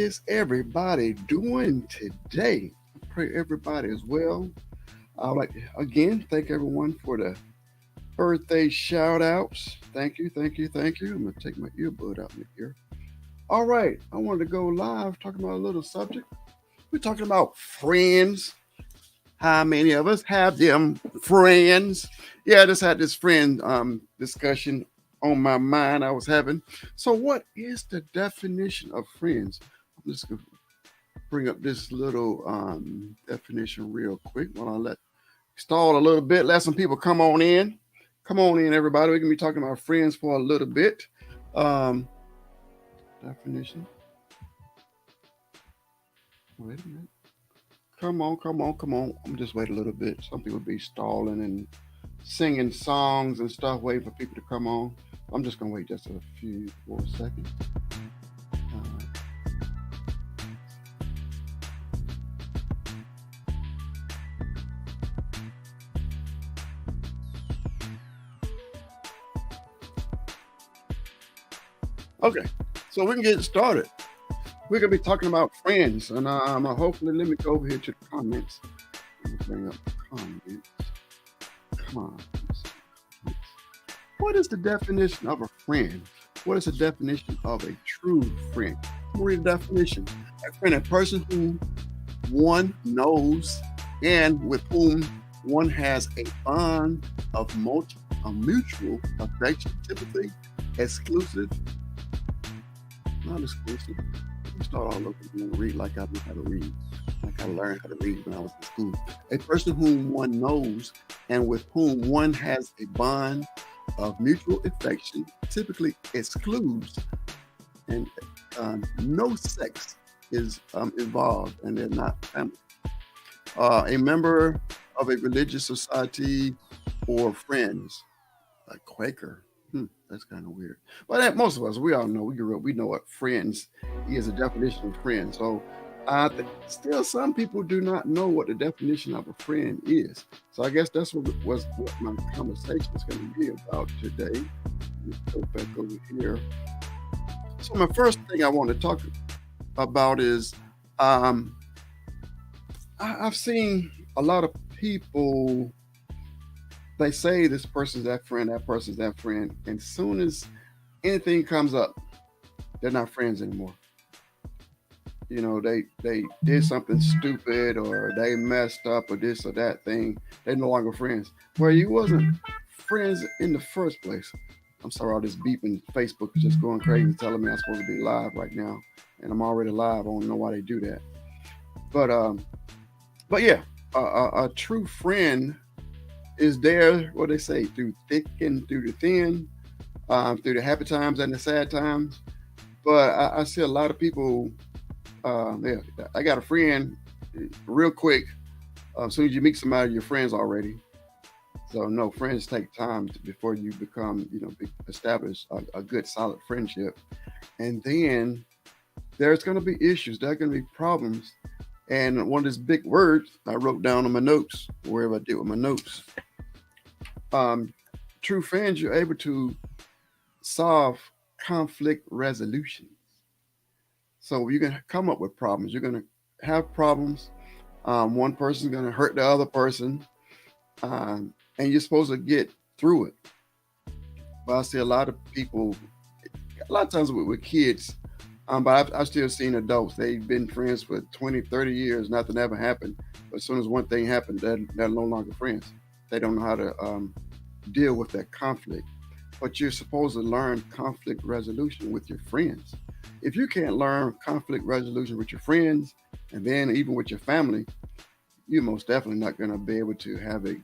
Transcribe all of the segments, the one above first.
is everybody doing today? I pray everybody is well. I would like to again thank everyone for the birthday shout outs. Thank you, thank you, thank you. I'm going to take my earbud out of my ear. All right, I wanted to go live talking about a little subject. We're talking about friends. How many of us have them friends? Yeah, I just had this friend discussion on my mind I was having. So, what is the definition of friends? I'm just going to bring up this little definition real quick while I let stall a little bit, let some people come on in. Come on in, everybody. We're going to be talking about friends for a little bit. Um, definition. Wait a minute. Come on, come on, come on. I'm just wait a little bit. Some people be stalling and singing songs and stuff, waiting for people to come on. I'm just gonna wait just a few more seconds. Uh, okay, so we can get started. We're gonna be talking about friends, and hopefully let me go over here to the comments. Let me bring up the comments. Comments. What is the definition of a friend? What is the definition of a true friend? Read the definition. A friend, a person who one knows and with whom one has a bond of a mutual affection, typically exclusive, not exclusive. Let me start all over again and read like I knew how to read, like I learned how to read when I was in school. A person whom one knows and with whom one has a bond of mutual affection, typically excludes, and no sex is involved, and they're not family. A member of a religious society or friends, a Quaker. That's kind of weird. But most of us, we all know, we grew up, we know what friends is, a definition of friend. So still some people do not know what the definition of a friend is. So I guess that's what my conversation is going to be about today. Let's go back over here. So my first thing I want to talk about is um, I've seen a lot of people. They say this person's that friend, that person's that friend, and as soon as anything comes up, they're not friends anymore. You know, they did something stupid or they messed up or this or that thing. They're no longer friends. Well, you wasn't friends in the first place. I'm sorry, all this beeping. Facebook is just going crazy, telling me I'm supposed to be live right now, and I'm already live. I don't know why they do that. But but yeah, a true friend is there. What they say, through thick and through the thin, through the happy times and the sad times. But I see a lot of people. Yeah, I got a friend. Real quick, as soon as you meet somebody, you're friends already. So no, friends take time before you become, establish a good solid friendship, and then there's going to be issues. There's going to be problems, and one of these big words I wrote down on my notes, wherever I did with my notes. Um, true friends, you're able to solve conflict resolution. So you're gonna come up with problems. You're gonna have problems. One person's gonna hurt the other person, and you're supposed to get through it. But I see a lot of people, a lot of times with kids, but I've still seen adults. They've been friends for 20, 30 years. Nothing ever happened. But as soon as one thing happened, they're no longer friends. They don't know how to deal with that conflict. But you're supposed to learn conflict resolution with your friends. If you can't learn conflict resolution with your friends and then even with your family, you're most definitely not going to be able to have a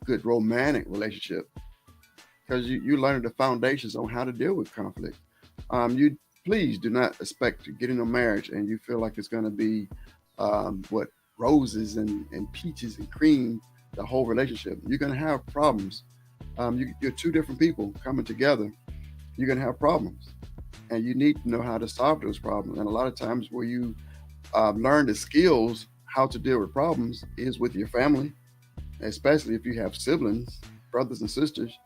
good romantic relationship because you learn the foundations on how to deal with conflict. You please do not expect to get in a marriage and you feel like it's going to be what roses and peaches and cream the whole relationship. You're going to have problems. You're two different people coming together. You're going to have problems, and you need to know how to solve those problems. And a lot of times, where you learn the skills how to deal with problems is with your family, especially if you have siblings, brothers and sisters.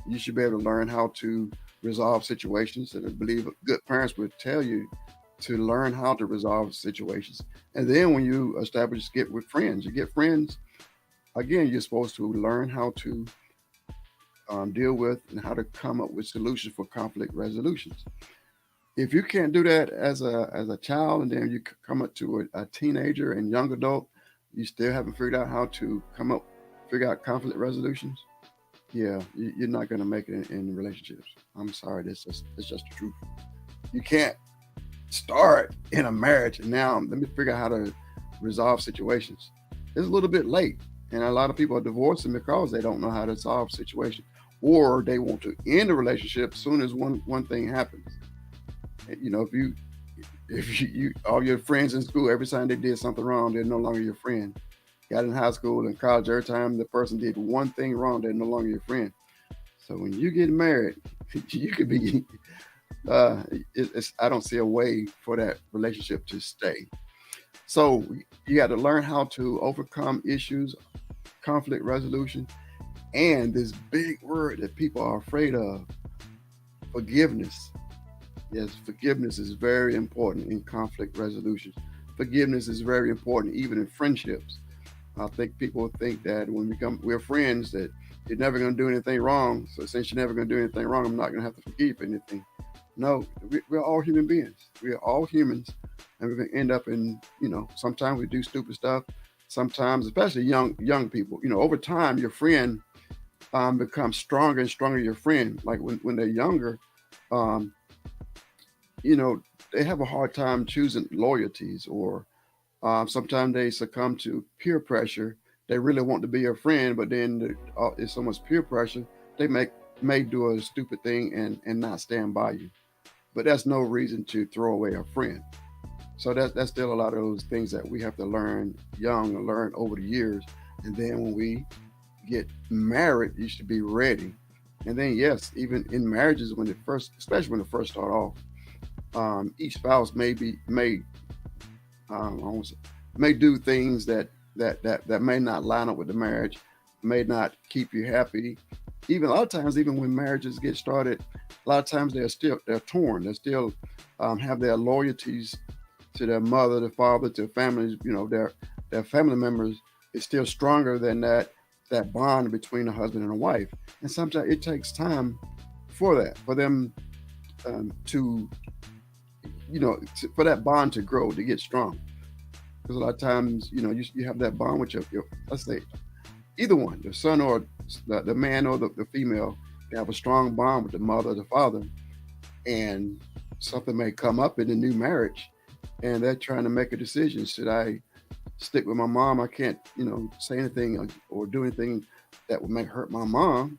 You should be able to learn how to resolve situations. And I believe good parents would tell you to learn how to resolve situations. And then when you establish get with friends, you get friends. Again, you're supposed to learn how to deal with and how to come up with solutions for conflict resolutions. If you can't do that as a child, and then you come up to a teenager and young adult, you still haven't figured out how to figure out conflict resolutions. Yeah, you're not going to make it in relationships. I'm sorry, that's just the truth. You can't start in a marriage and now let me figure out how to resolve situations. It's a little bit late, and a lot of people are divorcing because they don't know how to solve situations, or they want to end a relationship as soon as one thing happens. You know, if you all your friends in school, every time they did something wrong, they're no longer your friend. Got in high school and college, every time the person did one thing wrong, they're no longer your friend. So when you get married, you could be. Uh, I don't see a way for that relationship to stay. So you got to learn how to overcome issues, conflict resolution, and this big word that people are afraid of, forgiveness. Yes, forgiveness is very important in conflict resolutions. Forgiveness is very important even in friendships. I think people think that when we're friends that you're never going to do anything wrong. So since you're never going to do anything wrong, I'm not going to have to forgive anything. No, we're all human beings. We are all humans, and we're going to end up in sometimes we do stupid stuff. Sometimes, especially young people, over time, your friend becomes stronger and stronger. Your friend, like when they're younger, um, you know, they have a hard time choosing loyalties, or sometimes they succumb to peer pressure. They really want to be your friend, but then it's so much peer pressure. They may do a stupid thing and not stand by you. But that's no reason to throw away a friend. So that's still a lot of those things that we have to learn young and learn over the years. And then when we get married, you should be ready. And then yes, even in marriages when it first, especially when it first start off, each spouse um, I won't say- may do things that may not line up with the marriage, may not keep you happy. Even a lot of times, even when marriages get started, a lot of times they're torn. They still have their loyalties to their mother, their father, to families. Their family members is still stronger than that bond between a husband and a wife. And sometimes it takes time for that, for them to for that bond to grow, to get strong. Because a lot of times, you have that bond with your let's say either one, the son or the man or the female, they have a strong bond with the mother or the father, and something may come up in the new marriage, and they're trying to make a decision. Should I stick with my mom? I can't, say anything or do anything that would make hurt my mom,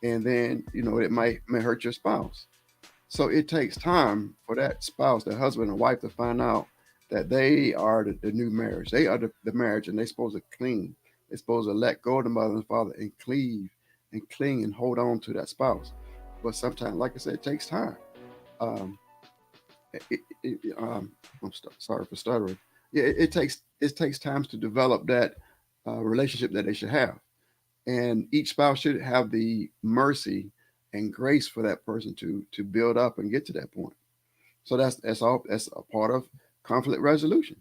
and then it may hurt your spouse. So it takes time for that spouse, the husband and wife, to find out that they are the new marriage. They are the marriage, and they're supposed to cling. They're supposed to let go of the mother and father and cleave and cling and hold on to that spouse. But sometimes, like I said, it takes time. Um, sorry for stuttering. Yeah, it takes times to develop that relationship that they should have, and each spouse should have the mercy and grace for that person to build up and get to that point. So that's a part of conflict resolution.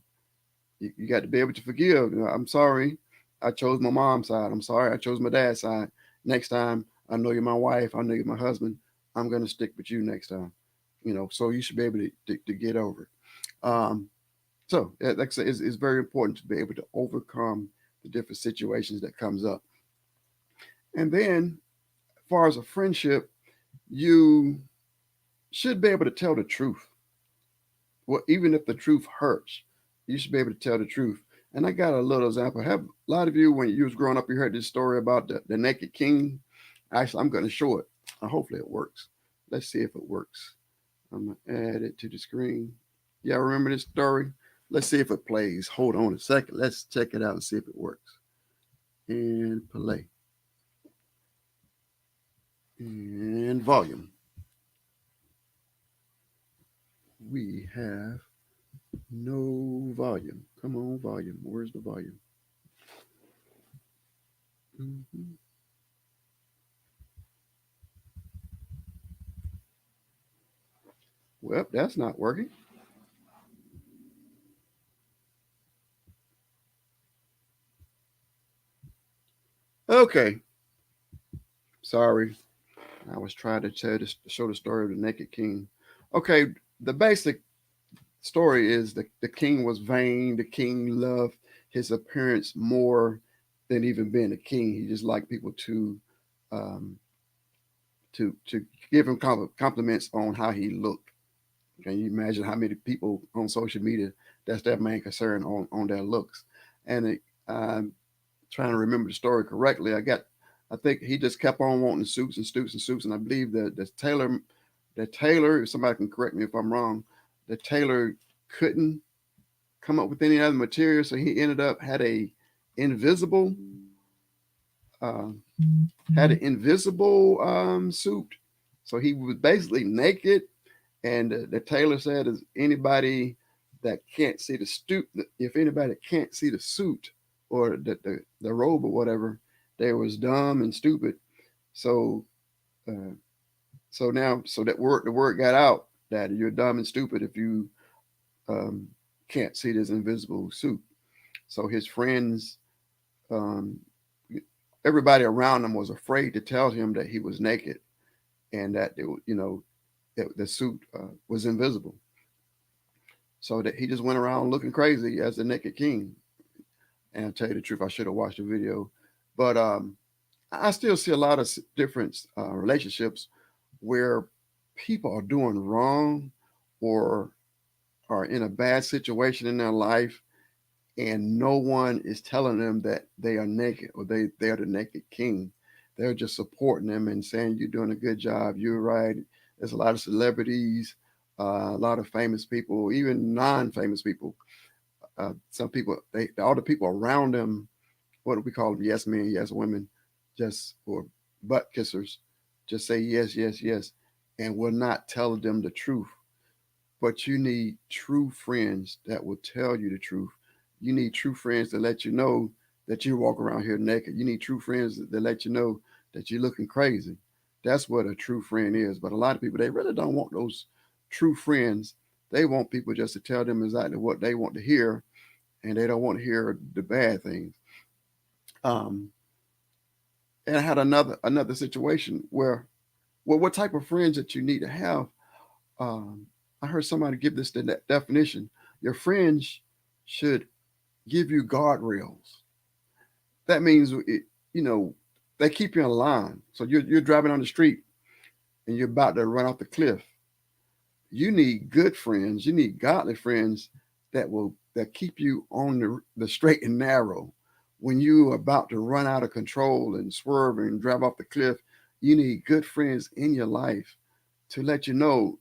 You got to be able to forgive. I'm sorry, I chose my mom's side. I'm sorry, I chose my dad's side. Next time, I know you're my wife. I know you're my husband. I'm going to stick with you next time. So you should be able to get over it. So, like I said, it's very important to be able to overcome the different situations that comes up. And then, as far as a friendship, you should be able to tell the truth. Well, even if the truth hurts, you should be able to tell the truth. And I got a little example. Have a lot of you, when you was growing up, you heard this story about the naked king. Actually, I'm going to show it. Hopefully, it works. Let's see if it works. I'm gonna add it to the screen. Y'all remember this story? Let's see if it plays. Hold on a second. Let's check it out and see if it works. And play. And volume. We have no volume. Come on, volume. Where's the volume? Mhm. Well, that's not working. Okay, sorry. I was trying to show the story of the naked king. Okay, the basic story is the king was vain. The king loved his appearance more than even being a king. He just liked people um, to give him compliments on how he looked. Can you imagine how many people on social media that's their main concern on their looks? And I'm trying to remember the story correctly. I think he just kept on wanting suits and suits and suits, and I believe that the tailor, if somebody can correct me if I'm wrong, the tailor couldn't come up with any other material, so he ended up invisible uh, had an invisible suit, so he was basically naked. And the tailor said, "Is anybody that can't see the suit? If anybody can't see the suit or the robe or whatever, they was dumb and stupid." So uh, so that word the word got out that you're dumb and stupid if you um, can't see this invisible suit. So his friends, um, everybody around him was afraid to tell him that he was naked and that that the suit was invisible. So that he just went around looking crazy as the naked king. And I'll tell you the truth, I should have watched the video, but I still see a lot of different relationships where people are doing wrong or are in a bad situation in their life, and no one is telling them that they are naked or they are the naked king. They're just supporting them and saying you're doing a good job. You're right. There's a lot of celebrities, a lot of famous people, even non-famous people. Some people, all the people around them, what do we call them? Yes men, yes women, just or butt kissers, just say yes, yes, yes, and will not tell them the truth. But you need true friends that will tell you the truth. You need true friends to let you know that you walk around here naked. You need true friends that let you know that you're looking crazy. That's what a true friend is. But a lot of people, they really don't want those true friends. They want people just to tell them exactly what they want to hear, and they don't want to hear the bad things. Um, and I had another situation where, well, what type of friends that you need to have? Um, I heard somebody give this definition. Your friends should give you guardrails. That means you know they keep you in line. So you're driving on the street and you're about to run off the cliff. You need good friends. You need godly friends that keep you on the straight and narrow. When you're about to run out of control and swerve and drive off the cliff, you need good friends in your life to let you know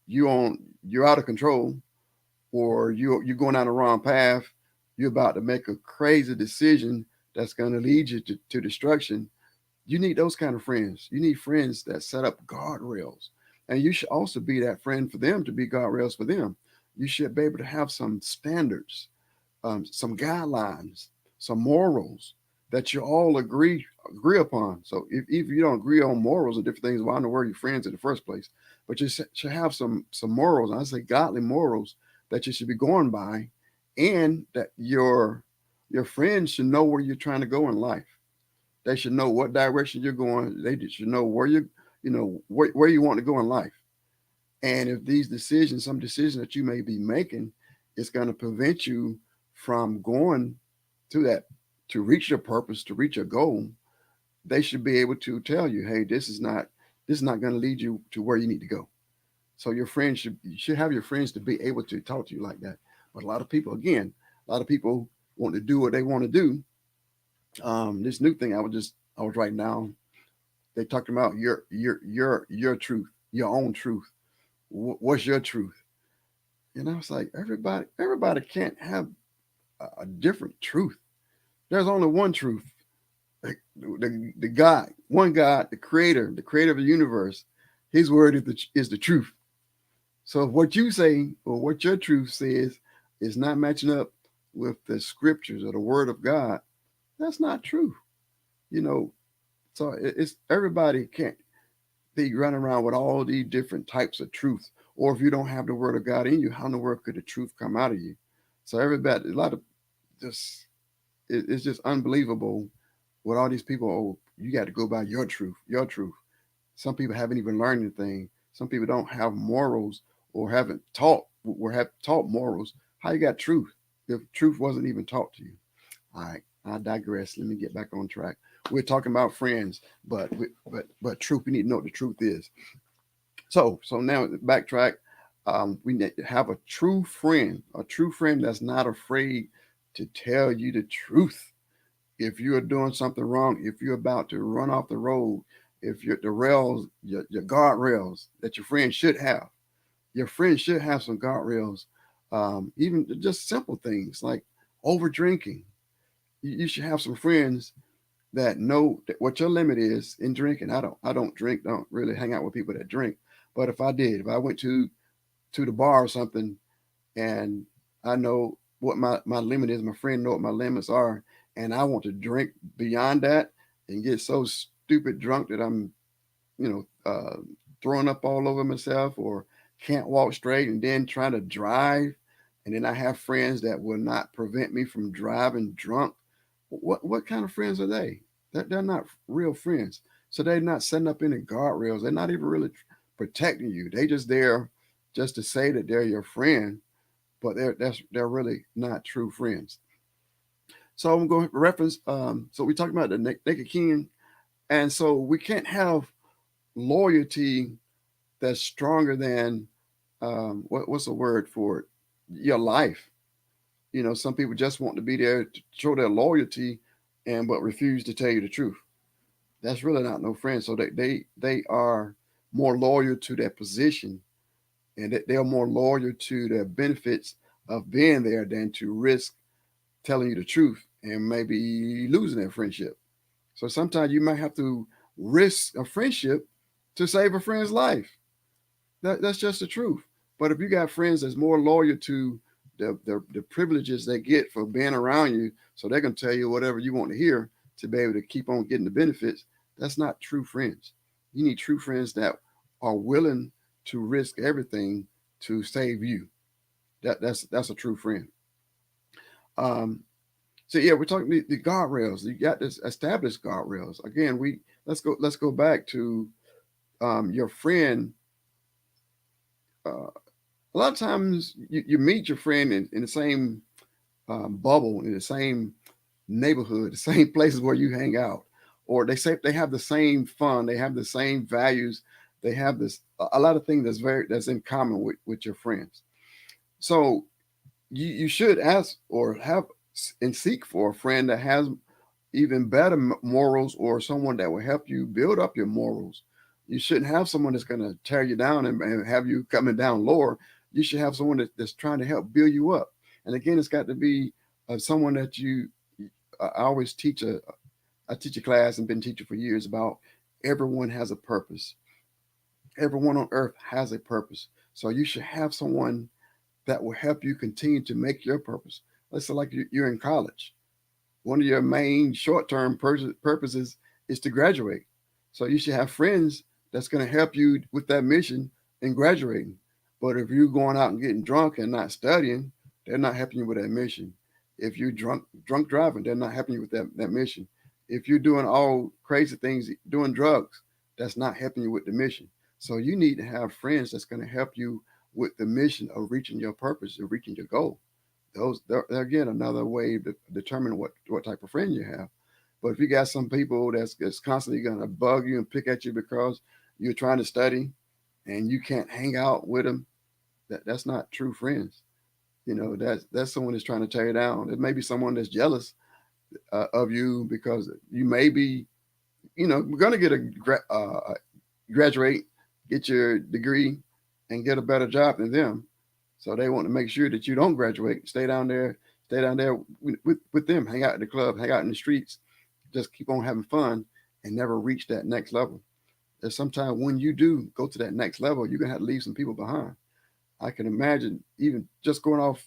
you're out of control, or you're going down the wrong path. You're about to make a crazy decision that's going to lead you to destruction. You need those kind of friends. You need friends that set up guardrails. And you should also be that friend for them to be guardrails for them. You should be able to have some standards, some guidelines, some morals that you all agree upon. So if you don't agree on morals or different things, well, I don't know where you're friends in the first place. But you should have some morals. And I say godly morals that you should be going by, and that your friends should know where you're trying to go in life. They should know what direction you're going. They should know where you want to go in life. And if some decisions that you may be making, is going to prevent you from going to that to reach your purpose, to reach your goal, they should be able to tell you, hey, this is not going to lead you to where you need to go. So you should have your friends to be able to talk to you like that. But a lot of people want to do what they want to do. This new thing I was writing down. They talked about your truth, your own truth. What's your truth? And I was like, everybody can't have a different truth. There's only one truth. The God, one God, the creator of the universe. His word is the truth. So if what you say or what your truth says is not matching up with the scriptures or the word of God, that's not true. You know, so it's everybody can't be running around with all these different types of truth. Or if you don't have the word of God in you, how in the world could the truth come out of you? So everybody, a lot of just it's just unbelievable with all these people. Oh, you got to go by your truth, your truth. Some people haven't even learned anything. Some people don't have morals or haven't taught or have taught morals. How you got truth if truth wasn't even taught to you? All right, I digress. Let me get back on track. We're talking about friends, but truth. We need to know what the truth is. So now backtrack. We need to have a true friend that's not afraid to tell you the truth. If you're doing something wrong, if you're about to run off the road, if you're the rails, your guardrails that your friend should have, your friend should have some guardrails. Even just simple things like over drinking. You should have some friends that know that what your limit is in drinking. I don't drink, don't really hang out with people that drink. But if I did, if I went to the bar or something and I know what my limit is, my friend know what my limits are, and I want to drink beyond that and get so stupid drunk that I'm, you know, throwing up all over myself or can't walk straight and then trying to drive. And then I have friends that will not prevent me from driving drunk. What kind of friends are they? They're not real friends. So they're not setting up any guardrails. They're not even really protecting you. They just there just to say that they're your friend, but they're really not true friends. So I'm going to reference. So we talked about the naked king, and so we can't have loyalty that's stronger than what's the word for it? Your life. You know, some people just want to be there to show their loyalty, and but refuse to tell you the truth. That's really not no friend. So they are more loyal to their position, and they are more loyal to the benefits of being there than to risk telling you the truth and maybe losing that friendship. So sometimes you might have to risk a friendship to save a friend's life. That's just the truth. But if you got friends that's more loyal to the privileges they get for being around you, so they can tell you whatever you want to hear to be able to keep on getting the benefits, that's not true friends. You need true friends that are willing to risk everything to save you. That's a true friend. Um, so yeah, we're talking the guardrails. You got this established guardrails. Again, we let's go back to your friend. A lot of times you meet your friend in the same bubble, in the same neighborhood, the same places where you hang out, or they say they have the same fun, they have the same values, they have this a lot of things that's in common with your friends. So you should ask or have and seek for a friend that has even better morals or someone that will help you build up your morals. You shouldn't have someone that's going to tear you down and have you coming down lower. You should have someone that's trying to help build you up. And again, it's got to be someone that you. I always I teach a class and been teaching for years about everyone has a purpose. Everyone on earth has a purpose. So you should have someone that will help you continue to make your purpose. Let's say like you're in college. One of your main short-term purposes is to graduate. So you should have friends that's going to help you with that mission in graduating. But if you're going out and getting drunk and not studying, they're not helping you with that mission. If you're drunk driving, they're not helping you with that mission. If you're doing all crazy things, doing drugs, that's not helping you with the mission. So you need to have friends that's going to help you with the mission of reaching your purpose and reaching your goal. They're again another way to determine what type of friend you have. But if you got some people that's constantly going to bug you and pick at you because you're trying to study and you can't hang out with them, that's not true friends. You know, that's someone that's trying to tear you down. It may be someone that's jealous of you because you may be, we're going to graduate, get your degree, and get a better job than them. So they want to make sure that you don't graduate. Stay down there with them. Hang out at the club, hang out in the streets, just keep on having fun, and never reach that next level. There's sometimes when you do go to that next level, you're gonna have to leave some people behind. I can imagine even just going off.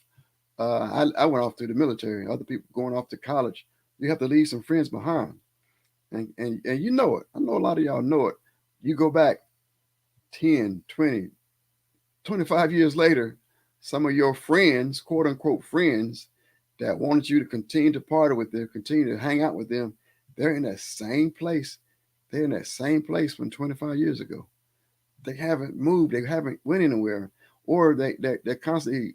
I went off to the military. Other people going off to college. You have to leave some friends behind, and you know it. I know a lot of y'all know it. You go back 10, 20, 25 years later, some of your friends, quote unquote friends, that wanted you to continue to party with them, continue to hang out with them, they're in that same place. They're in that same place from 25 years ago. They haven't moved. They haven't went anywhere, or they're constantly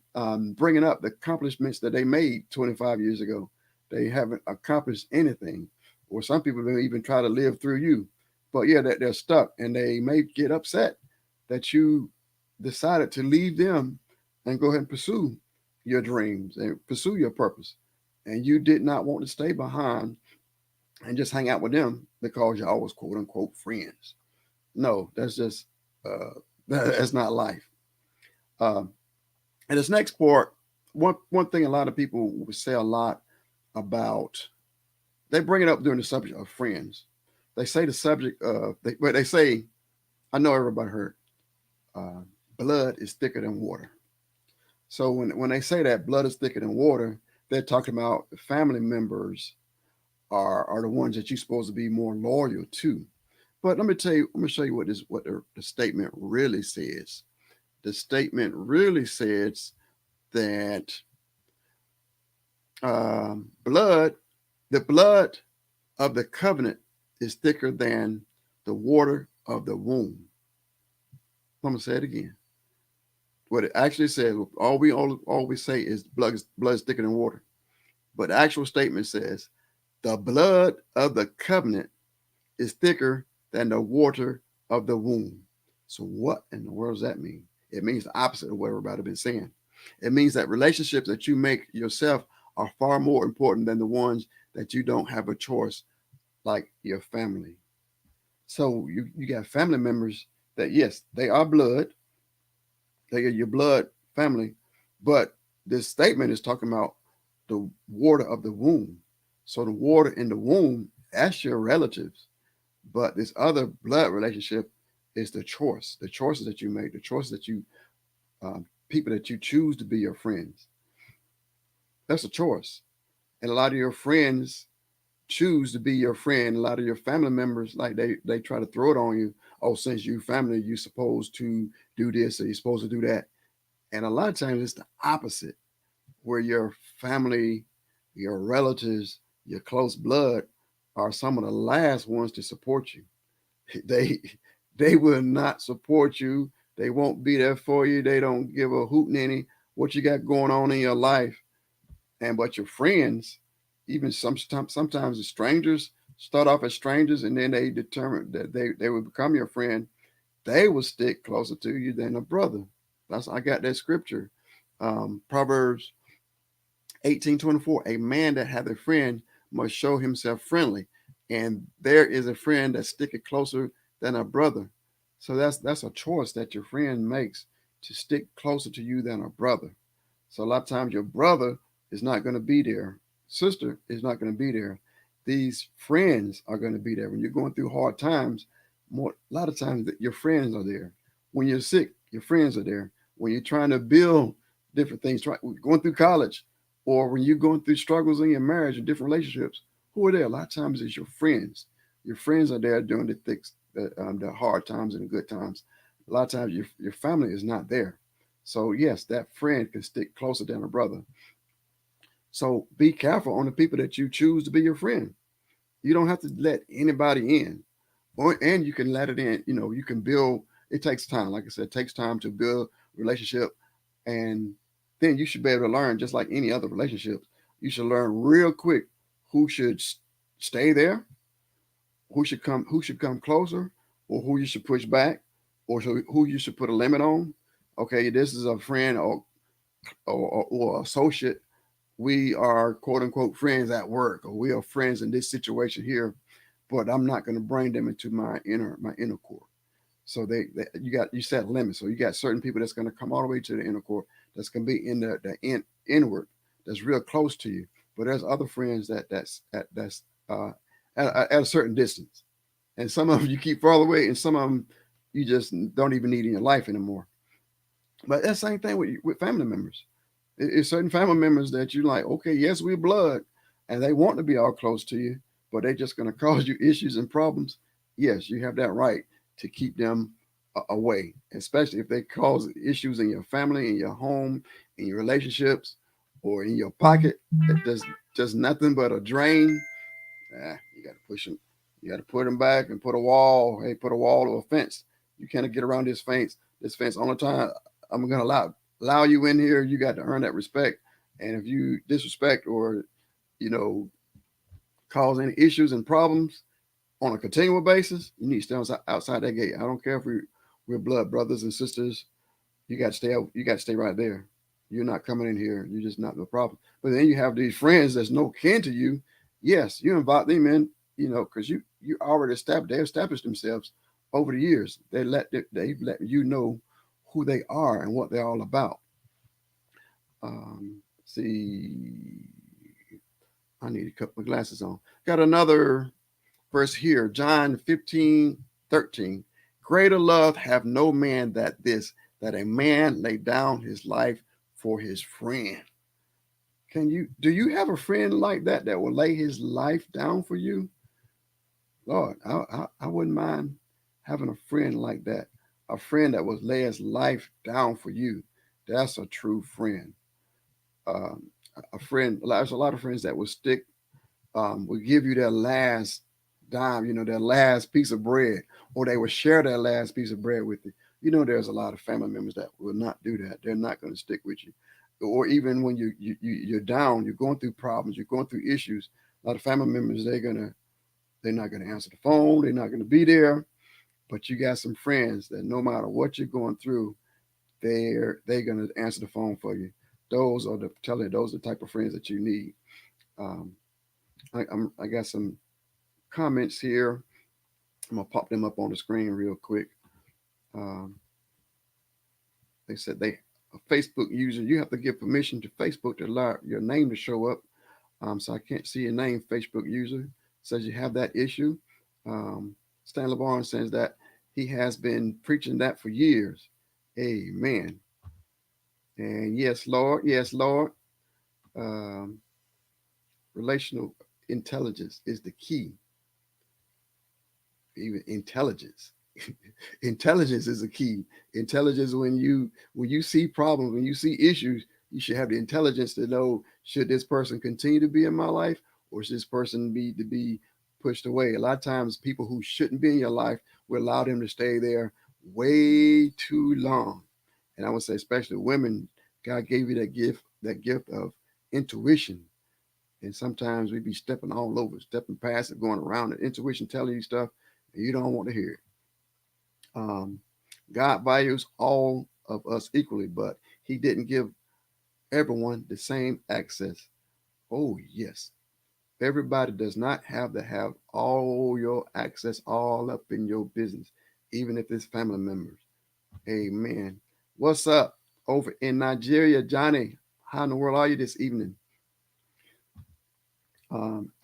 bringing up the accomplishments that they made 25 years ago. They haven't accomplished anything, or some people may even try to live through you. But yeah, they're stuck, and they may get upset that you decided to leave them and go ahead and pursue your dreams and pursue your purpose, and you did not want to stay behind and just hang out with them because y'all was quote unquote friends. No, that's just that's not life. Um, and this next part, one thing a lot of people will say a lot about, they bring it up during the subject of friends. They say the subject of they say, I know everybody heard, uh, blood is thicker than water. So when they say that blood is thicker than water, they're talking about the family members are the ones that you're supposed to be more loyal to. But let me tell you, let me show you what the statement really says. The statement really says that blood, the blood of the covenant is thicker than the water of the womb. I'm gonna say it again. What it actually says, all we say is blood is thicker than water. But the actual statement says the blood of the covenant is thicker than the water of the womb. So what in the world does that mean? It means the opposite of what everybody been saying. It means that relationships that you make yourself are far more important than the ones that you don't have a choice, like your family. So you got family members that yes, they are blood, they are your blood family, but this statement is talking about the water of the womb. So the water in the womb, that's your relatives. But this other blood relationship is the choices that you make, the choices that you, people that you choose to be your friends. That's a choice. And a lot of your friends choose to be your friend. A lot of your family members, like they try to throw it on you. Oh, since you family, you're supposed to do this or you're supposed to do that. And a lot of times it's the opposite, where your family, your relatives, your close blood are some of the last ones to support you. They they will not support you. They won't be there for you. They don't give a hoot nanny what you got going on in your life. And but your friends, even sometimes the strangers start off as strangers and then they determine that they will become your friend. They will stick closer to you than a brother. That's I got that scripture. Proverbs 18:24. A man that hath a friend must show himself friendly. And there is a friend that sticketh closer than a brother. So that's a choice that your friend makes to stick closer to you than a brother. So a lot of times your brother is not going to be there. Sister is not going to be there. These friends are going to be there. When you're going through hard times, a lot of times your friends are there. When you're sick, your friends are there. When you're trying to build different things, going through college, or when you're going through struggles in your marriage and different relationships, who are there? A lot of times it's your friends. Your friends are there during the thick, the hard times and the good times. A lot of times your family is not there. So yes, that friend can stick closer than a brother. So be careful on the people that you choose to be your friend. You don't have to let anybody in, and you can let it in. You know, you can build. It takes time. Like I said, it takes time to build a relationship, and then you should be able to learn just like any other relationships. You should learn real quick who should stay there, who should come closer, or who you should push back, or who you should put a limit on. Okay, this is a friend or associate. We are quote unquote friends at work, or we are friends in this situation here, but I'm not going to bring them into my inner core. So you set limits. So you got certain people that's going to come all the way to the inner core, that's going to be in inward, that's real close to you. But there's other friends that's at a certain distance, and some of them you keep farther away, and some of them you just don't even need in your life anymore. But that's the same thing with family members. It's certain family members that you like. Okay, yes, we're blood, and they want to be all close to you, but they're just going to cause you issues and problems. Yes, you have that right to keep them away, especially if they cause issues in your family, in your home, in your relationships, or in your pocket. That does just nothing but a drain. You got to push them. You got to put them back and put a wall. Hey, put a wall or a fence. You can't get around this fence. This fence. Only time I'm gonna allow you in here, you got to earn that respect. And if you disrespect or you know cause any issues and problems on a continual basis, you need to stay outside that gate. I don't care if we're blood brothers and sisters. You got to stay out. You got to stay right there. You're not coming in here. You're just not the problem. But then you have these friends that's no kin to you. Yes, you invite them in, because you already established themselves over the years. They've let you know who they are and what they're all about. See, I need to cut my glasses on. Got another verse here, John 15:13. Greater love have no man that a man lay down his life for his friend. Do you have a friend like that will lay his life down for you? Lord, I wouldn't mind having a friend like that. A friend that will lay his life down for you. That's a true friend. Um, a friend, there's a lot of friends that will will give you their last dime, their last piece of bread, or they will share their last piece of bread with you. There's a lot of family members that will not do that. They're not going to stick with you. Or even when you're down, you're going through problems, you're going through issues. A lot of family members, they're not going to answer the phone. They're not going to be there. But you got some friends that no matter what you're going through, they're going to answer the phone for you. Those are the type of friends that you need. Um, I got some comments here. I'm gonna pop them up on the screen real quick. Um, they said a Facebook user, you have to give permission to Facebook to allow your name to show up. So I can't see your name, Facebook user. Says you have that issue. Stan LeBron says that he has been preaching that for years. Amen. And yes, Lord. Yes, Lord. Um, Relational intelligence is the key. Even intelligence. Intelligence is a key. Intelligence when you see problems, when you see issues, you should have the intelligence to know, should this person continue to be in my life, or should this person be pushed away? A lot of times people who shouldn't be in your life will allow them to stay there way too long. And I would say especially women, God gave you that gift of intuition. And sometimes we be stepping all over, stepping past it, going around it. Intuition telling you stuff and you don't want to hear it. Um, God values all of us equally, but He didn't give everyone the same access. Oh, yes. Everybody does not have to have all your access all up in your business, even if it's family members. Amen. What's up over in Nigeria, Johnny? How in the world are you this evening?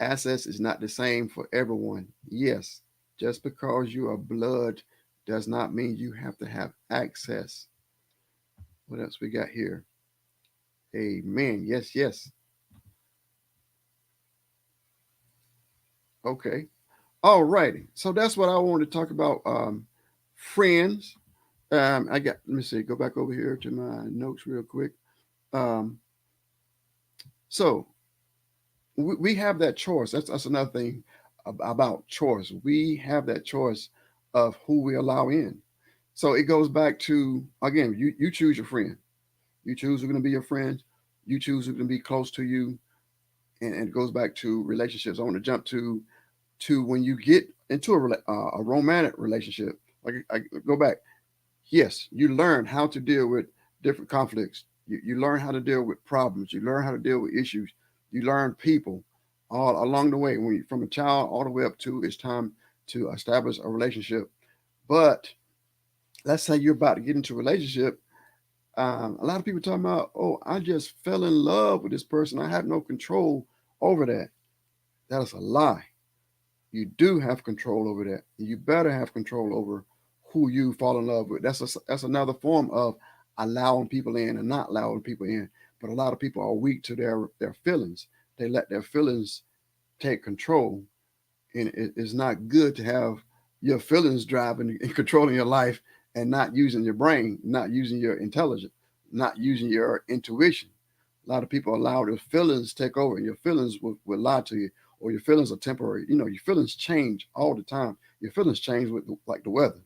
Access is not the same for everyone. Yes, just because you are blood does not mean you have to have access. What else we got here? Amen. Yes, yes. Okay. All righty. So that's what I wanted to talk about. Friends. Let me see, go back over here to my notes real quick. Um, so we have that choice. That's another thing about choice. We have that choice of who we allow in. So it goes back to, again, you choose your friend. You choose who's going to be your friend. You choose who's going to be close to you, and it goes back to relationships. I want to jump to when you get into a romantic relationship. Like I go back. Yes, you learn how to deal with different conflicts. You learn how to deal with problems. You learn how to deal with issues. You learn people all along the way. From a child all the way up to it's time to establish a relationship. But let's say you're about to get into a relationship. A lot of people talking about, oh, I just fell in love with this person. I have no control over that. That is a lie. You do have control over that. You better have control over who you fall in love with. That's another form of allowing people in and not allowing people in. But a lot of people are weak to their feelings. They let their feelings take control, and it's not good to have your feelings driving and controlling your life and not using your brain, not using your intelligence, not using your intuition. A lot of people allow their feelings take over, and your feelings will lie to you, or your feelings are temporary. You know, your feelings change all the time. Your feelings change with like the weather.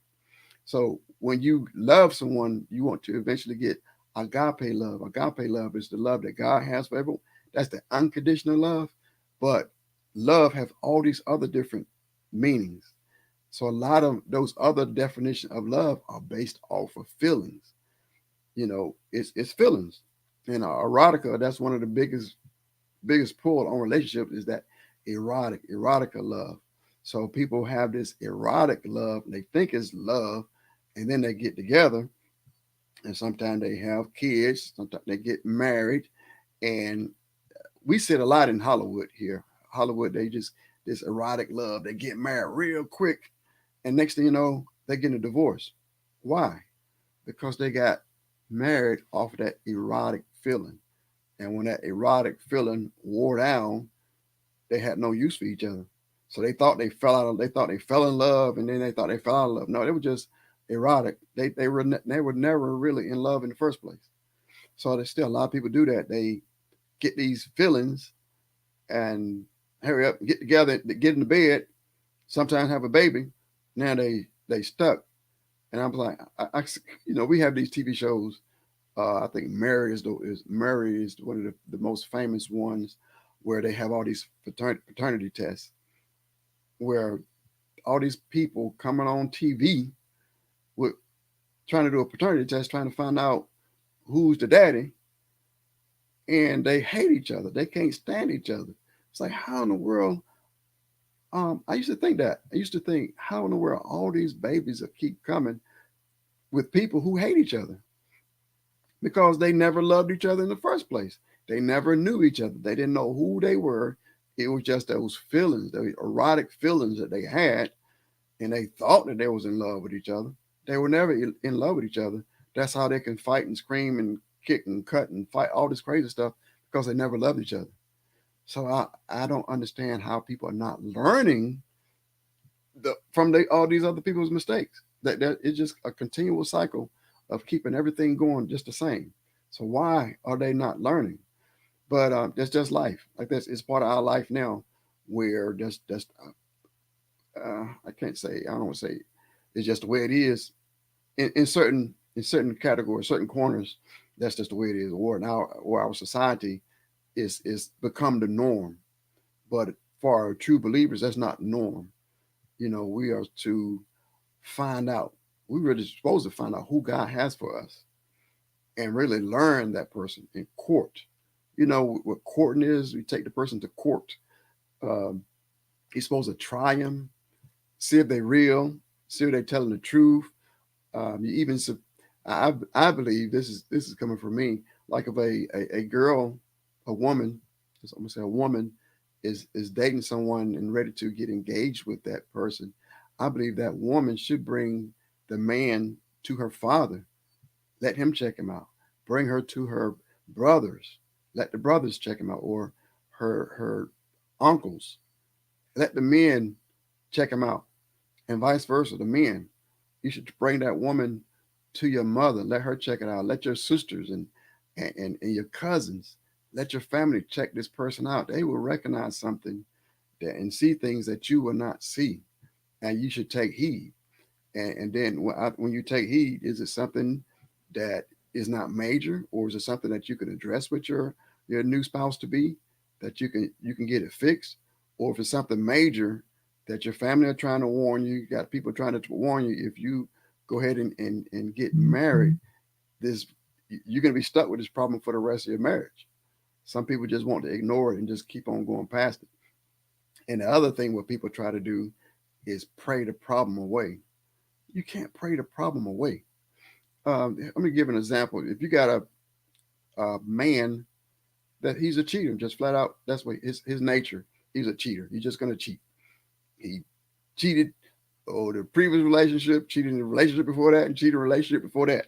So when you love someone, you want to eventually get agape love. Agape love is the love that God has for everyone. That's the unconditional love. But love has all these other different meanings. So a lot of those other definitions of love are based off of feelings. You know, it's feelings. And erotica, that's one of the biggest pull on relationships is that erotica love. So people have this erotic love, they think it's love, and then they get together, and sometimes they have kids, sometimes they get married, and we see it a lot in Hollywood here. Hollywood, they just this erotic love, they get married real quick, and next thing you know, they get a divorce. Why? Because they got married off of that erotic feeling. And when that erotic feeling wore down, they had no use for each other. So they thought they fell in love, and then they thought they fell out of love. No, they were just erotic. They were never really in love in the first place. So there's still a lot of people do that. They get these feelings and hurry up, get together, get in the bed, sometimes have a baby. Now they stuck. And I'm like, we have these TV shows. I think Mary is one of the most famous ones where they have all these paternity tests, where all these people coming on TV with trying to do a paternity test, trying to find out who's the daddy, and they hate each other. They can't stand each other. It's like, how in the world? I used to think that. I used to think, how in the world all these babies keep coming with people who hate each other? Because they never loved each other in the first place. They never knew each other. They didn't know who they were. It was just those feelings, those erotic feelings that they had, and they thought that they was in love with each other. They were never in love with each other. That's how they can fight and scream and kick and cut and fight all this crazy stuff because they never loved each other. So I don't understand how people are not learning from all these other people's mistakes. That it's just a continual cycle of keeping everything going just the same. So why are they not learning? But that's just life. Like this, it's part of our life now, where just I can't say, I don't want to say it's just the way it is in certain categories, certain corners. That's just the way it is. Or our society is become the norm. But for our true believers, that's not norm. We are to find out. We really supposed to find out who God has for us and really learn that person in court. You know what courting is? We take the person to court. Um, You're supposed to try them, see if they're real, see if they're telling the truth. You even, I believe this is coming from me. Like if a girl, a woman, I'm gonna say a woman is dating someone and ready to get engaged with that person, I believe that woman should bring the man to her father, let him check him out, bring her to her brothers, let the brothers check him out, or her uncles, let the men check him out, and vice versa. The men, you should bring that woman to your mother, let her check it out, let your sisters and your cousins, let your family check this person out. They will recognize something that and see things that you will not see, and you should take heed. And then when you take heed, is it something that is not major, or is it something that you can address with your new spouse to be, that you can get it fixed, or if it's something major that your family are trying to warn you, you got people trying to warn you, if you go ahead and get married, this you're going to be stuck with this problem for the rest of your marriage. Some people just want to ignore it and just keep on going past it. And the other thing what people try to do is pray the problem away. You can't pray the problem away. Let me give an example. If you got a man that he's a cheater, just flat out, that's what his nature. He's a cheater. He's just going to cheat. He cheated the previous relationship, cheated in the relationship before that, and cheated in the relationship before that.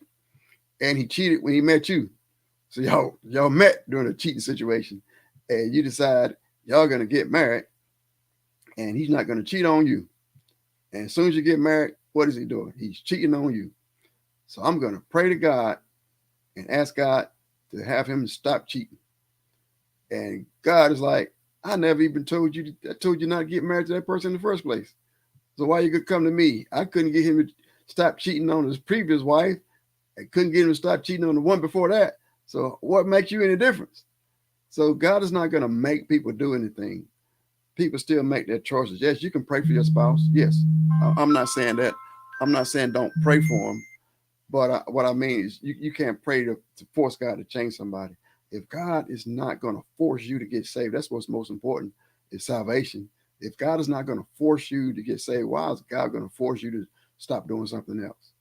And he cheated when he met you. So y'all met during a cheating situation, and you decide y'all gonna get married, and he's not gonna cheat on you. And as soon as you get married, what is he doing? He's cheating on you. So I'm gonna pray to God and ask God to have him stop cheating. And God is like, I never even told you not to get married to that person in the first place. So why you could come to me? I couldn't get him to stop cheating on his previous wife. I couldn't get him to stop cheating on the one before that. So what makes you any difference? So God is not going to make people do anything. People still make their choices. Yes, you can pray for your spouse. Yes, I'm not saying that. I'm not saying don't pray for them. But what I mean is you can't pray to force God to change somebody. If God is not going to force you to get saved, that's what's most important is salvation. If God is not going to force you to get saved, why is God going to force you to stop doing something else?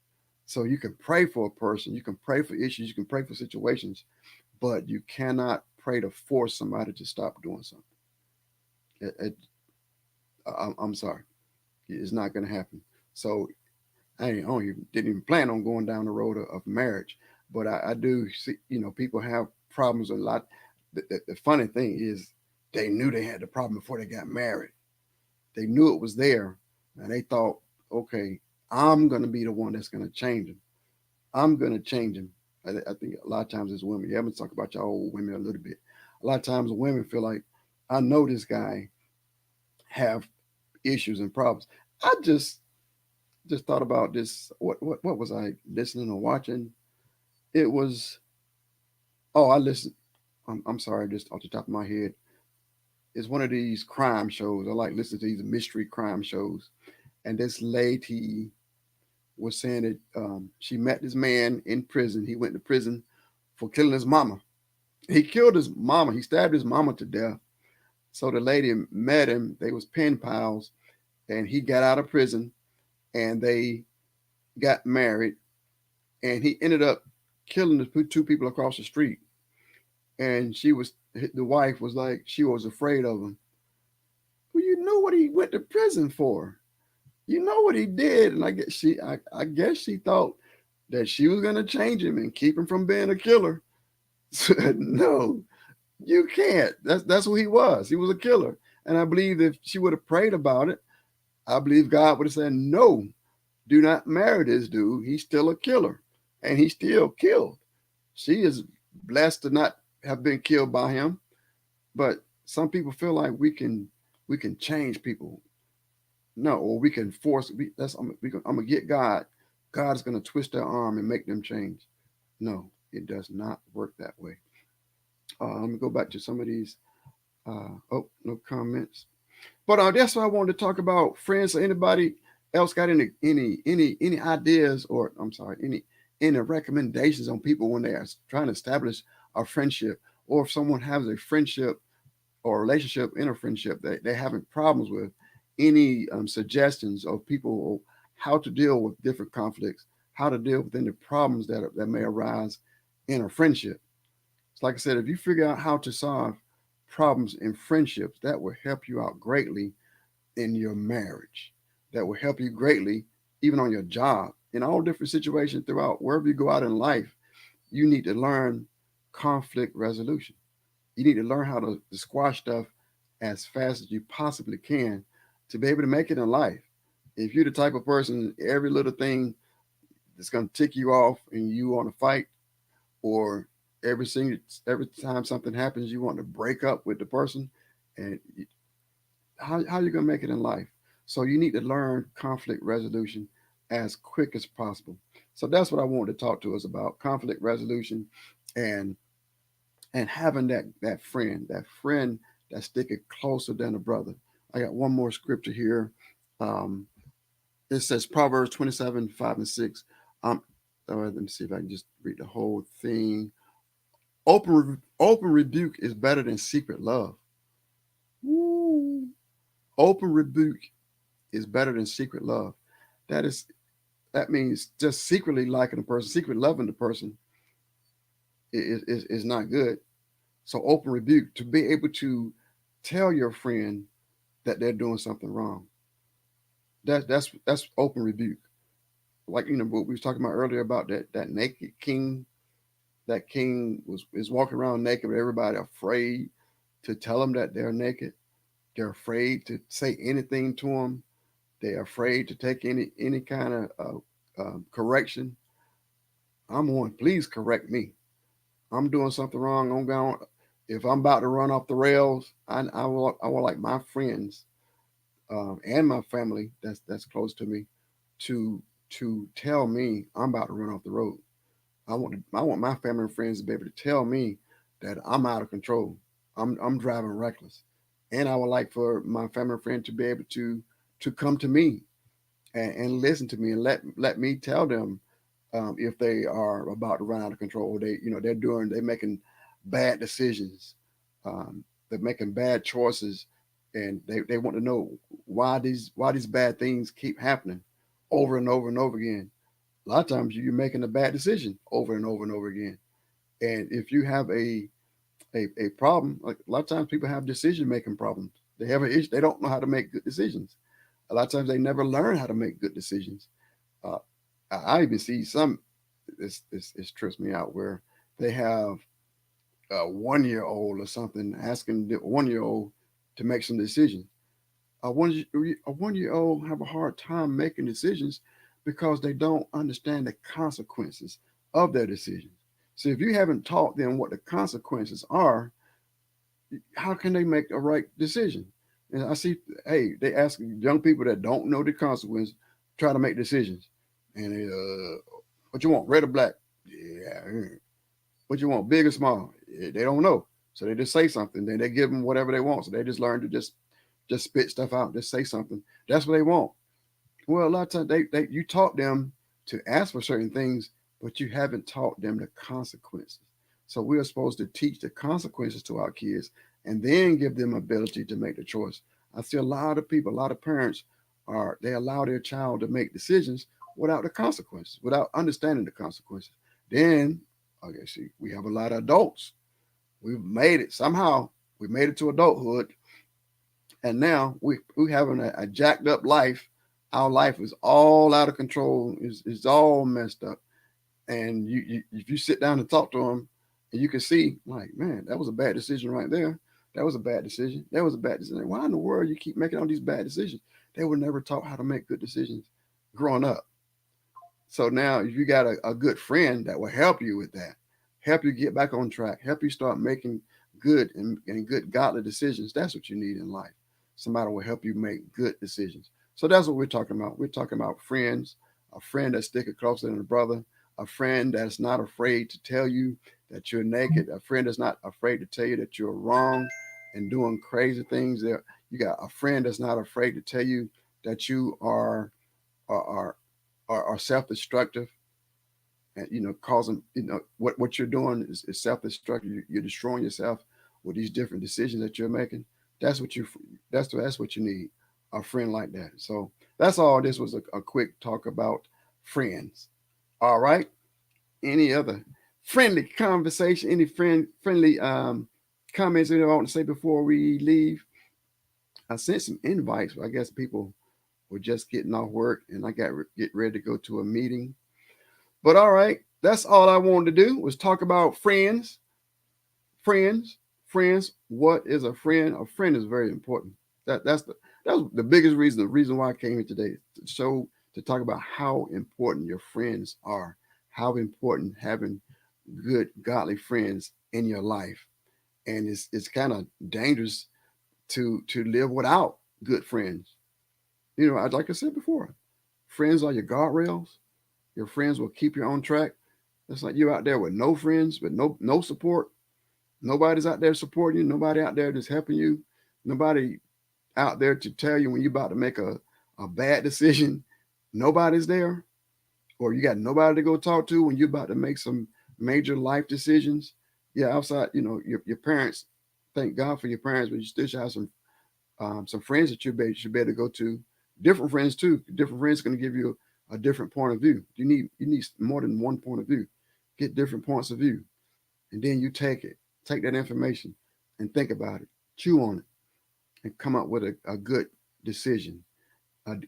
So you can pray for a person, you can pray for issues, you can pray for situations, but you cannot pray to force somebody to stop doing something. It, it, I'm sorry, it's not going to happen. So didn't even plan on going down the road of marriage, but I do see, people have problems a lot. The funny thing is, they knew they had the problem before they got married. They knew it was there, and they thought, okay, I'm going to be the one that's going to change him. I'm going to change him. I think a lot of times as women, yeah, I'm going to talk about y'all old women a little bit. A lot of times women feel like, I know this guy have issues and problems. I just thought about this. What was I listening or watching? It was I listened. I'm sorry, just off the top of my head. It's one of these crime shows. I like listening to these mystery crime shows. And this lady was saying that she met this man in prison. He went to prison for killing his mama. He killed his mama. He stabbed his mama to death. So the lady met him. They was pen pals, and he got out of prison, and they got married. And he ended up killing the two people across the street. And the wife was like, she was afraid of him. Well, you know what he went to prison for. You know what he did, and I guess she thought that she was gonna change him and keep him from being a killer. No, you can't. That's who he was. He was a killer, and I believe if she would have prayed about it, I believe God would have said, "No, do not marry this dude. He's still a killer, and he still killed." She is blessed to not have been killed by him, but some people feel like we can change people. No, or we can force. I'm gonna get God. God is gonna twist their arm and make them change. No, it does not work that way. Let me go back to some of these. No comments. But that's what I wanted to talk about. Friends, or anybody else got any ideas, or I'm sorry, any recommendations on people when they are trying to establish a friendship, or if someone has a friendship or relationship in a friendship that they're having problems with, any suggestions of people how to deal with different conflicts, how to deal with any problems that may arise in a friendship. It's like I said, if you figure out how to solve problems in friendships, that will help you out greatly in your marriage. That will help you greatly even on your job, in all different situations throughout wherever you go out in life. You need to learn conflict resolution. You need to learn how to squash stuff as fast as you possibly can to be able to make it in life. If you're the type of person, every little thing that's going to tick you off and you want to fight, or every time something happens, you want to break up with the person, and how you going to make it in life? So you need to learn conflict resolution as quick as possible. So that's what I wanted to talk to us about: conflict resolution, and having that friend that's sticking closer than a brother. I got one more scripture here. Um, it says Proverbs 27:5 and 6. Let me see if I can just read the whole thing. Open rebuke is better than secret love. Woo. Open rebuke is better than secret love. That is that means just secretly liking a person, secret loving the person is not good. So open rebuke, to be able to tell your friend that they're doing something wrong. That's open rebuke. Like what we was talking about earlier about that naked king. That king was is walking around naked, but everybody afraid to tell them that they're naked. They're afraid to say anything to them. They're afraid to take any kind of correction. I'm on. Please correct me. I'm doing something wrong. I'm going. If I'm about to run off the rails, I will like my friends and my family that's close to me to tell me I'm about to run off the road. I want my family and friends to be able to tell me that I'm out of control. I'm driving reckless, and I would like for my family and friend to be able to come to me and listen to me and let me tell them if they are about to run out of control. Or they're making bad decisions. They're making bad choices, and they want to know why these bad things keep happening over and over and over again. A lot of times you're making a bad decision over and over and over again. And if you have a problem, like a lot of times people have decision making problems. They have an issue. They don't know how to make good decisions. A lot of times they never learn how to make good decisions. Uh, I even see some. This trips me out where they have a 1 year old or something asking the 1 year old to make some decisions. A 1 year old have a hard time making decisions because they don't understand the consequences of their decisions. So if you haven't taught them what the consequences are, how can they make a right decision? And I see, hey, they ask young people that don't know the consequence try to make decisions. And what you want, red or black? Yeah. What you want, big or small? They don't know. So they just say something. Then they give them whatever they want. So they just learn to just spit stuff out, just say something. That's what they want. Well, a lot of times you taught them to ask for certain things, but you haven't taught them the consequences. So we are supposed to teach the consequences to our kids and then give them ability to make the choice. I see a lot of people, a lot of parents they allow their child to make decisions without the consequences, without understanding the consequences. Then, okay, see, we have a lot of adults. We've made it somehow. We made it to adulthood, and now we having a jacked up life. Our life is all out of control. It's all messed up. And if you sit down and talk to them, and you can see, like, man, that was a bad decision right there. That was a bad decision. That was a bad decision. Why in the world you keep making all these bad decisions? They were never taught how to make good decisions growing up. So now, if you got a good friend that will help you with that, help you get back on track, help you start making good and good godly decisions, that's what you need in life. Somebody will help you make good decisions. So that's what we're talking about. We're talking about friends, a friend that's sticking closer than a brother, a friend that's not afraid to tell you that you're naked, a friend that's not afraid to tell you that you're wrong and doing crazy things. There, you got a friend that's not afraid to tell you that you are are self-destructive, and causing what you're doing is self-destructive. You're destroying yourself with these different decisions that you're making. That's what that's what you need, a friend like that. So that's all. This was a quick talk about friends. All right. Any other friendly conversation? Any friendly comments that I want to say before we leave? I sent some invites, but I guess people were just getting off work, and I get ready to go to a meeting. But all right, that's all I wanted to do was talk about friends, friends, friends. What is a friend? A friend is very important. That's the biggest reason. The reason why I came here today to talk about how important your friends are, how important having good godly friends in your life, and it's kind of dangerous to live without good friends. Like I said before, friends are your guardrails. Your friends will keep you on track. It's like you're out there with no friends, with no support. Nobody's out there supporting you. Nobody out there that's helping you. Nobody out there to tell you when you're about to make a bad decision. Nobody's there. Or you got nobody to go talk to when you're about to make some major life decisions. Yeah, outside, your parents. Thank God for your parents, but you still should have some friends that should be able to go to. Different friends too. Different friends going to give you a different point of view. You need more than one point of view. Get different points of view, and then you take that information, and think about it, chew on it, and come up with a good decision.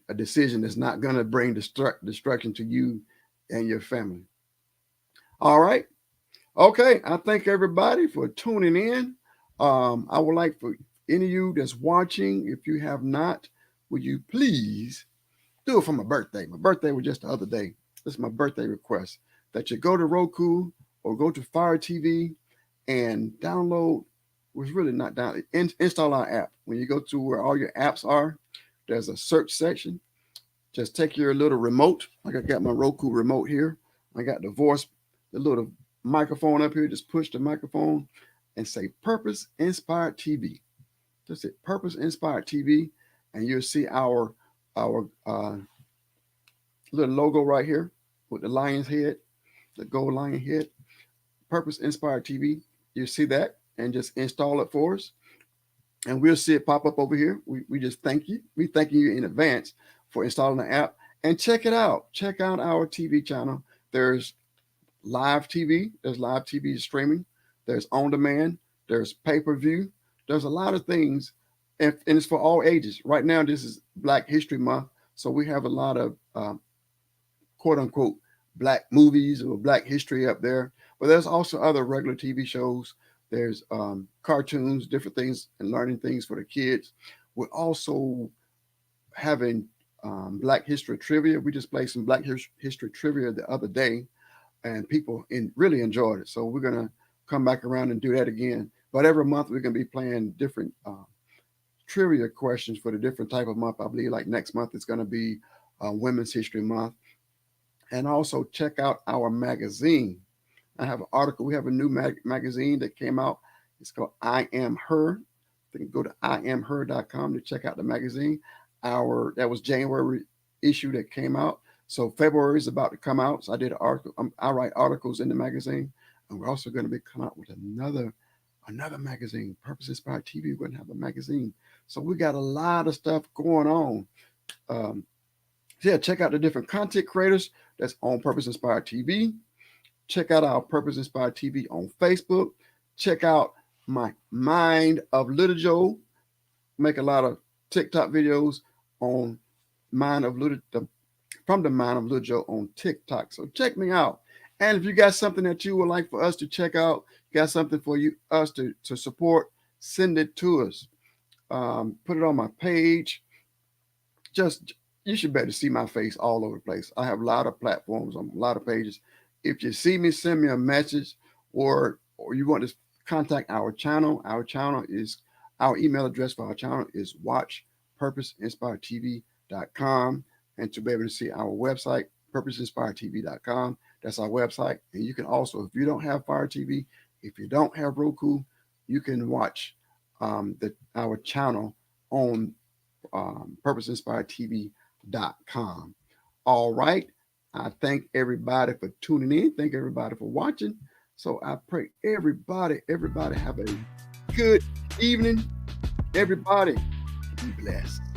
A decision that's not going to bring destruction to you and your family. All right. Okay. I thank everybody for tuning in. I would like for any of you that's watching, if you have not, would you please do it for my birthday? My birthday was just the other day. This is my birthday request that you go to Roku or go to Fire TV and download was really not down. Install our app. When you go to where all your apps are, there's a search section. Just take your little remote. Like I got my Roku remote here. I got the little microphone up here. Just push the microphone and say Purpose Inspired TV. Just hit Purpose Inspired TV, and you'll see our little logo right here with the lion's head, the gold lion head. Purpose Inspired TV. You see that, and just install it for us, and we'll see it pop up over here. We just thank you. We thank you in advance for installing the app, and check it out. Check out our TV channel. There's live TV. There's live TV streaming. There's on demand. There's pay per view. There's a lot of things, and it's for all ages. Right now, this is Black History Month, so we have a lot of quote unquote black movies or black history up there. But there's also other regular TV shows. There's cartoons, different things, and learning things for the kids. We're also having Black History Trivia. We just played some Black History Trivia the other day, and people really enjoyed it. So we're gonna come back around and do that again. But every month we're gonna be playing different trivia questions for the different type of month. I believe like next month it's gonna be Women's History Month. And also check out our magazine. I have an article. We have a new magazine that came out. It's called I Am Her. You can go to IamHer.com to check out the magazine. That was January issue that came out. So February is about to come out. So I did an article. I write articles in the magazine, and we're also going to be coming out with another magazine, Purpose Inspired TV. We're going to have a magazine. So we got a lot of stuff going on. Yeah, check out the different content creators that's on Purpose Inspired TV. Check out our Purpose Inspired TV on Facebook. Check out my Mind of Little Joe. Make a lot of TikTok videos on from the Mind of Little Joe on TikTok. So check me out. And if you got something that you would like for us to check out, got something for us to support, send it to us. Put it on my page. You should better see my face all over the place. I have a lot of platforms on a lot of pages. If you see me, send me a message, or you want to contact our channel. Our email address for our channel is watchpurposeinspiredtv.com. And to be able to see our website, purposeinspiredtv.com, that's our website. And you can also, if you don't have Fire TV, if you don't have Roku, you can watch our channel on purposeinspiredtv.com. All right. I thank everybody for tuning in. Thank everybody for watching. So I pray everybody have a good evening. Everybody be blessed.